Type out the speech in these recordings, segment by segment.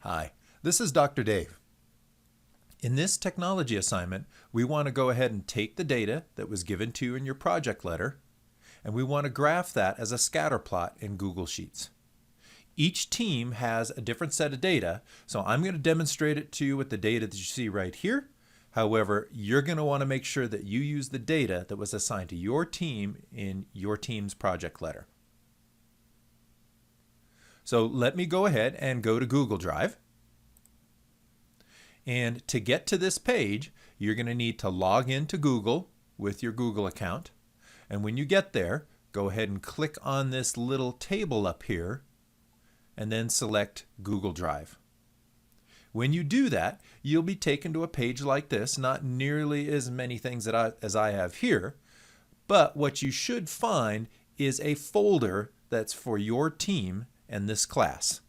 Hi, this is Dr. Dave. In this technology assignment, we want to go ahead and take the data that was given to you in your project letter, and we want to graph that as a scatter plot in Google Sheets. Each team has a different set of data, so I'm going to demonstrate it to you with the data that you see right here. However, you're going to want to make sure that you use the data that was assigned to your team in your team's project letter. So let me go ahead and go to Google Drive. And to get to this page, you're going to need to log into Google with your Google account. And when you get there, go ahead and click on this little table up here and then select Google Drive. When you do that, you'll be taken to a page like this, not nearly as many things as I have here, but what you should find is a folder that's for your team and this class.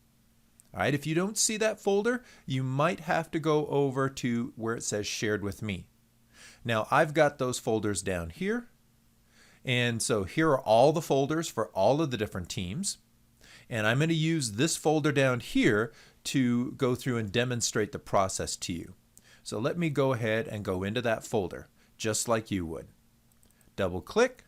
All right, if you don't see that folder, you might have to go over to where it says shared with me. Now I've got those folders down here. And so here are all the folders for all of the different teams. And I'm going to use this folder down here to go through and demonstrate the process to you. So let me go ahead and go into that folder, just like you would. Double click.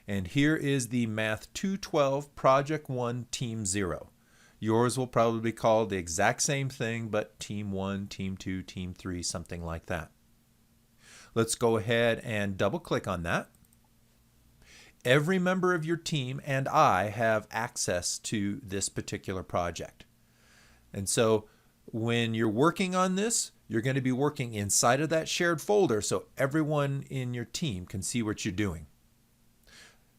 And here is the Math 212 Project 1 Team 0. Yours will probably be called the exact same thing, but Team 1, Team 2, Team 3, something like that. Let's go ahead and double click on that. Every member of your team and I have access to this particular project. And so when you're working on this, you're going to be working inside of that shared folder so everyone in your team can see what you're doing.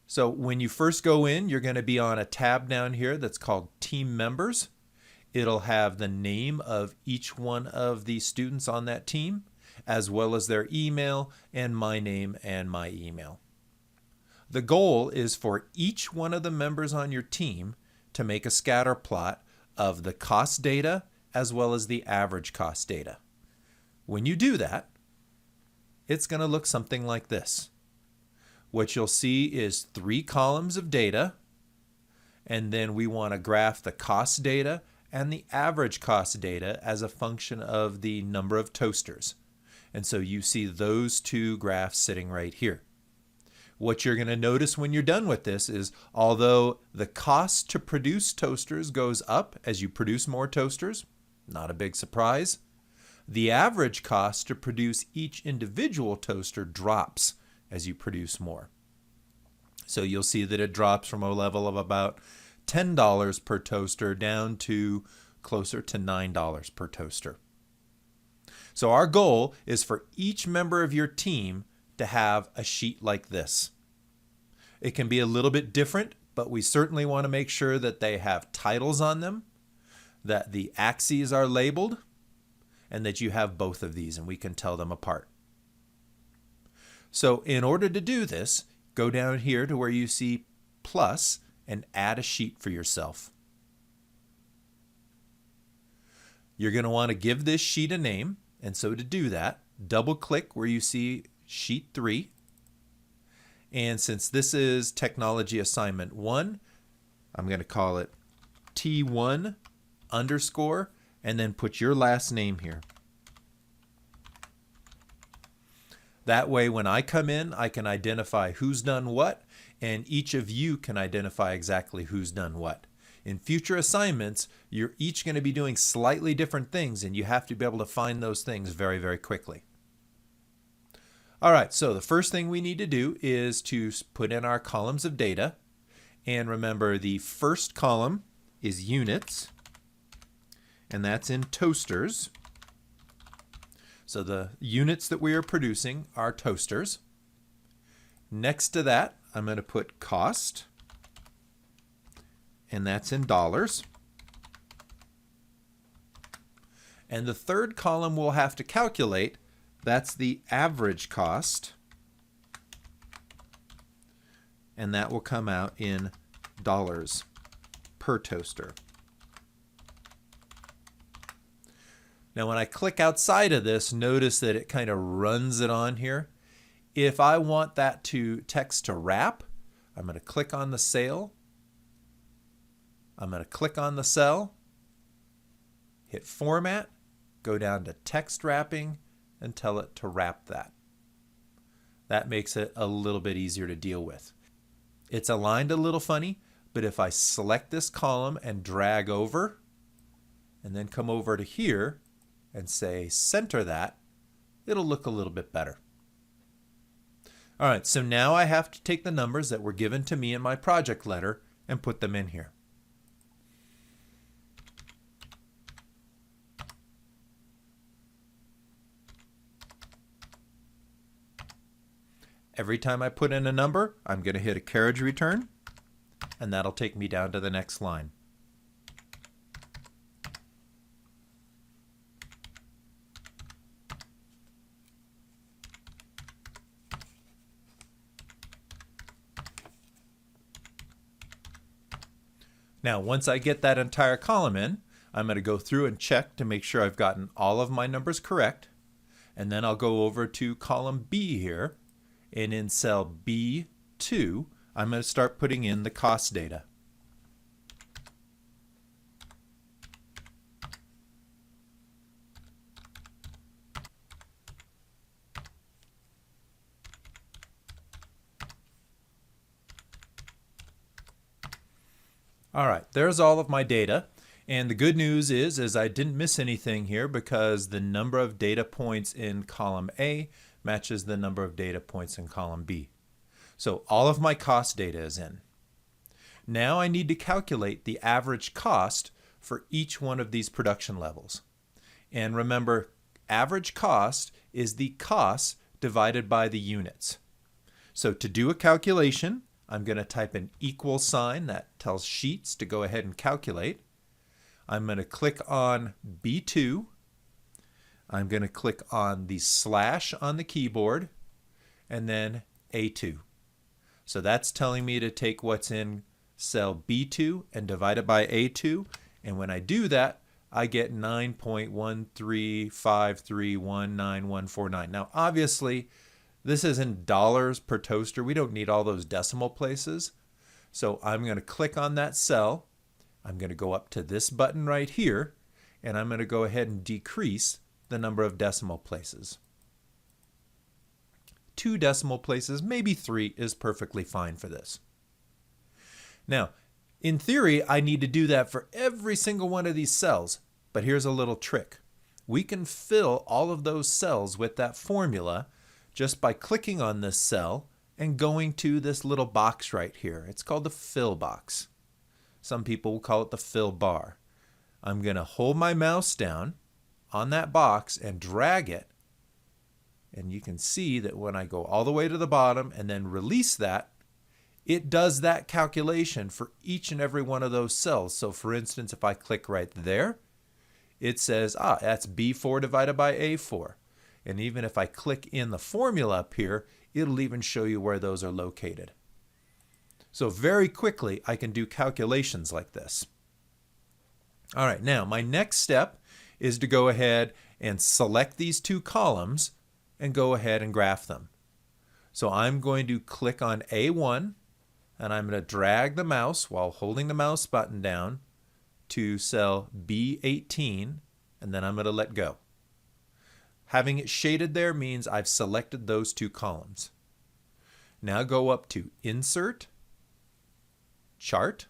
So when you first go in, you're going to be on a tab down here that's called Team Members. It'll have the name of each one of the students on that team, as well as their email and my name and my email. The goal is for each one of the members on your team to make a scatter plot of the cost data as well as the average cost data. When you do that, it's going to look something like this. What you'll see is 3 columns of data, and then we want to graph the cost data and the average cost data as a function of the number of toasters. And so you see those 2 graphs sitting right here. What you're going to notice when you're done with this is although the cost to produce toasters goes up as you produce more toasters, not a big surprise, the average cost to produce each individual toaster drops as you produce more. So you'll see that it drops from a level of about $10 per toaster down to closer to $9 per toaster. So our goal is for each member of your team to have a sheet like this. It can be a little bit different, but we certainly want to make sure that they have titles on them, that the axes are labeled, and that you have both of these and we can tell them apart. So in order to do this, go down here to where you see plus and add a sheet for yourself. You're going to want to give this sheet a name, and so to do that, double click where you see sheet 3. And since this is technology assignment 1, I'm going to call it T1 underscore and then put your last name here. That way when I come in, I can identify who's done what, and each of you can identify exactly who's done what. In future assignments, you're each going to be doing slightly different things, and you have to be able to find those things very, very quickly. All right, so the first thing we need to do is to put in our columns of data. And remember, the first column is units, and that's in toasters. So the units that we are producing are toasters. Next to that, I'm going to put cost, and that's in dollars. And the third column we'll have to calculate, that's the average cost, and that will come out in dollars per toaster. Now when I click outside of this, notice that it kind of runs it on here. If I want that text to wrap, I'm going to click on the sale. I'm going to click on the cell, hit Format, go down to Text Wrapping, and tell it to wrap that. That makes it a little bit easier to deal with. It's aligned a little funny, but if I select this column and drag over, and then come over to here and say center that, it'll look a little bit better. All right, so now I have to take the numbers that were given to me in my project letter and put them in here. Every time I put in a number, I'm going to hit a carriage return, and that'll take me down to the next line. Now, once I get that entire column in, I'm going to go through and check to make sure I've gotten all of my numbers correct. And then I'll go over to column B here. And in cell B2, I'm going to start putting in the cost data. All right, there's all of my data. And the good news is I didn't miss anything here because the number of data points in column A matches the number of data points in column B. So all of my cost data is in. Now I need to calculate the average cost for each one of these production levels. And remember, average cost is the cost divided by the units. So to do a calculation, I'm going to type an equal sign that tells Sheets to go ahead and calculate. I'm going to click on B2. I'm going to click on the slash on the keyboard and then A2. So that's telling me to take what's in cell B2 and divide it by A2. And when I do that, I get 9.135319149. Now, obviously, this is in dollars per toaster. We don't need all those decimal places. So I'm going to click on that cell. I'm going to go up to this button right here, and I'm going to go ahead and decrease the number of decimal places. 2 decimal places, maybe 3 is perfectly fine for this. Now, in theory, I need to do that for every single one of these cells, but here's a little trick. We can fill all of those cells with that formula just by clicking on this cell and going to this little box right here. It's called the fill box. Some people will call it the fill bar. I'm going to hold my mouse down on that box and drag it. And you can see that when I go all the way to the bottom and then release that, it does that calculation for each and every one of those cells. So for instance, if I click right there, it says, that's B4 divided by A4. And even if I click in the formula up here, it'll even show you where those are located. So very quickly, I can do calculations like this. All right, now my next step is to go ahead and select these 2 columns and go ahead and graph them. So I'm going to click on A1 and I'm going to drag the mouse while holding the mouse button down to cell B18, and then I'm going to let go. Having it shaded there means I've selected those 2 columns. Now go up to Insert, Chart,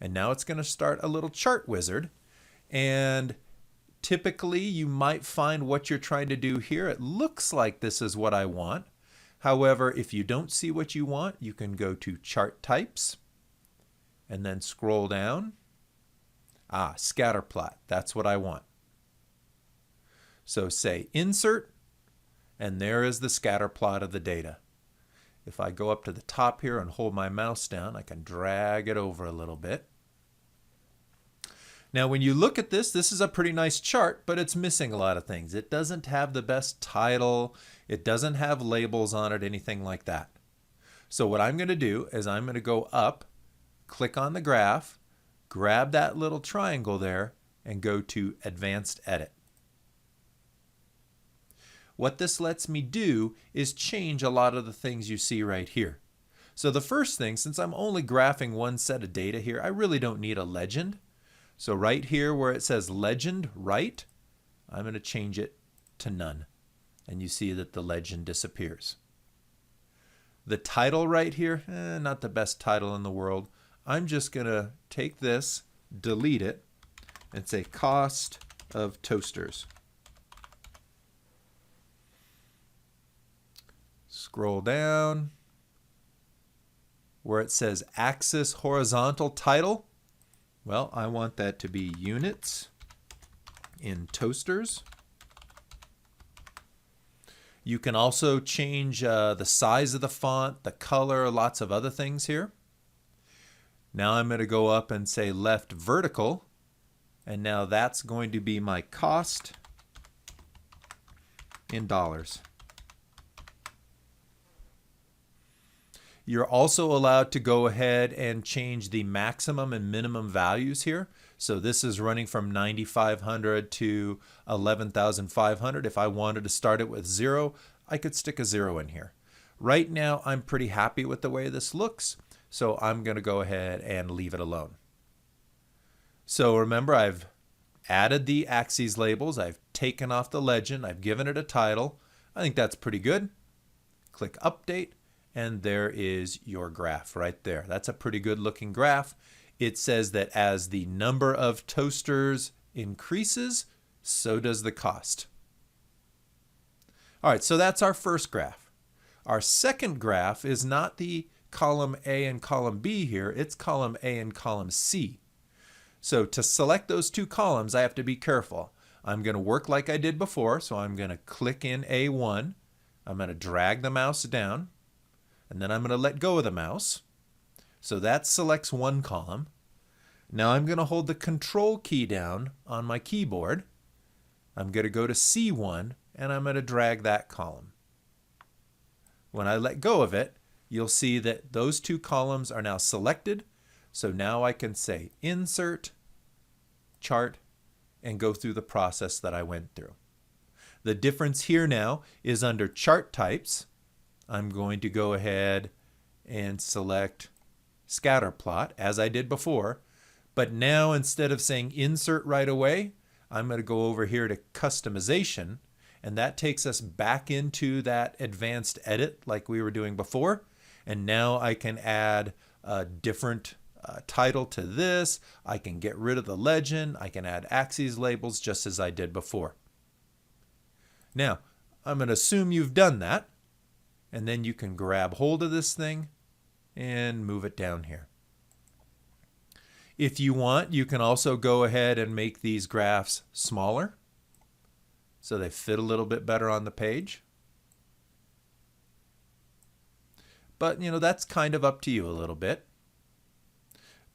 and now it's going to start a little chart wizard. And typically you might find what you're trying to do here. It looks like this is what I want. However, if you don't see what you want, you can go to Chart Types and then scroll down. Scatter plot. That's what I want. So say Insert, and there is the scatter plot of the data. If I go up to the top here and hold my mouse down, I can drag it over a little bit. Now when you look at this, this is a pretty nice chart, but it's missing a lot of things. It doesn't have the best title. It doesn't have labels on it, anything like that. So what I'm going to do is I'm going to go up, click on the graph, grab that little triangle there, and go to Advanced Edit. What this lets me do is change a lot of the things you see right here. So the first thing, since I'm only graphing one set of data here, I really don't need a legend. So right here where it says legend right, I'm going to change it to none. And you see that the legend disappears. The title right here, not the best title in the world. I'm just going to take this, delete it, and say cost of toasters. Scroll down where it says axis horizontal title. Well, I want that to be units in toasters. You can also change the size of the font, the color, lots of other things here. Now I'm going to go up and say left vertical, and now that's going to be my cost in dollars. You're also allowed to go ahead and change the maximum and minimum values here. So this is running from 9,500 to 11,500. If I wanted to start it with 0, I could stick a 0 in here. Right now, I'm pretty happy with the way this looks, so I'm going to go ahead and leave it alone. So remember, I've added the axes labels. I've taken off the legend. I've given it a title. I think that's pretty good. Click Update, and there is your graph right there. That's a pretty good looking graph. It says that as the number of toasters increases, so does the cost. All right, so that's our first graph. Our second graph is not the column A and column B here, it's column A and column C. So to select those two columns, I have to be careful. I'm going to work like I did before, so I'm going to click in A1. I'm going to drag the mouse down, and then I'm going to let go of the mouse. So that selects one column. Now I'm going to hold the Control key down on my keyboard. I'm going to go to C1, and I'm going to drag that column. When I let go of it, you'll see that those two columns are now selected. So now I can say Insert, Chart, and go through the process that I went through. The difference here now is under Chart Types. I'm going to go ahead and select Scatter Plot, as I did before. But now, instead of saying Insert right away, I'm going to go over here to Customization, and that takes us back into that advanced edit like we were doing before. And now I can add a different title to this. I can get rid of the legend. I can add axes labels just as I did before. Now, I'm going to assume you've done that, and then you can grab hold of this thing and move it down here. If you want, you can also go ahead and make these graphs smaller so they fit a little bit better on the page. But, that's kind of up to you a little bit.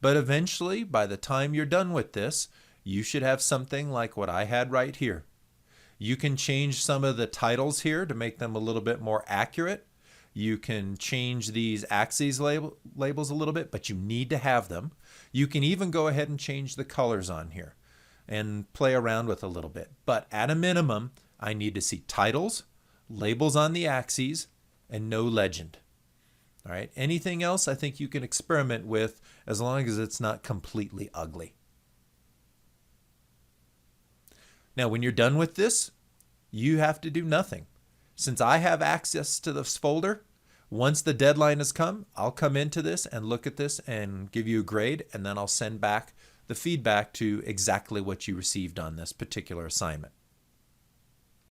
But eventually, by the time you're done with this, you should have something like what I had right here. You can change some of the titles here to make them a little bit more accurate. You can change these axes labels a little bit, but you need to have them. You can even go ahead and change the colors on here and play around with a little bit. But at a minimum, I need to see titles, labels on the axes, and no legend. All right. Anything else I think you can experiment with as long as it's not completely ugly. Now, when you're done with this, you have to do nothing. Since I have access to this folder, once the deadline has come, I'll come into this and look at this and give you a grade, and then I'll send back the feedback to exactly what you received on this particular assignment.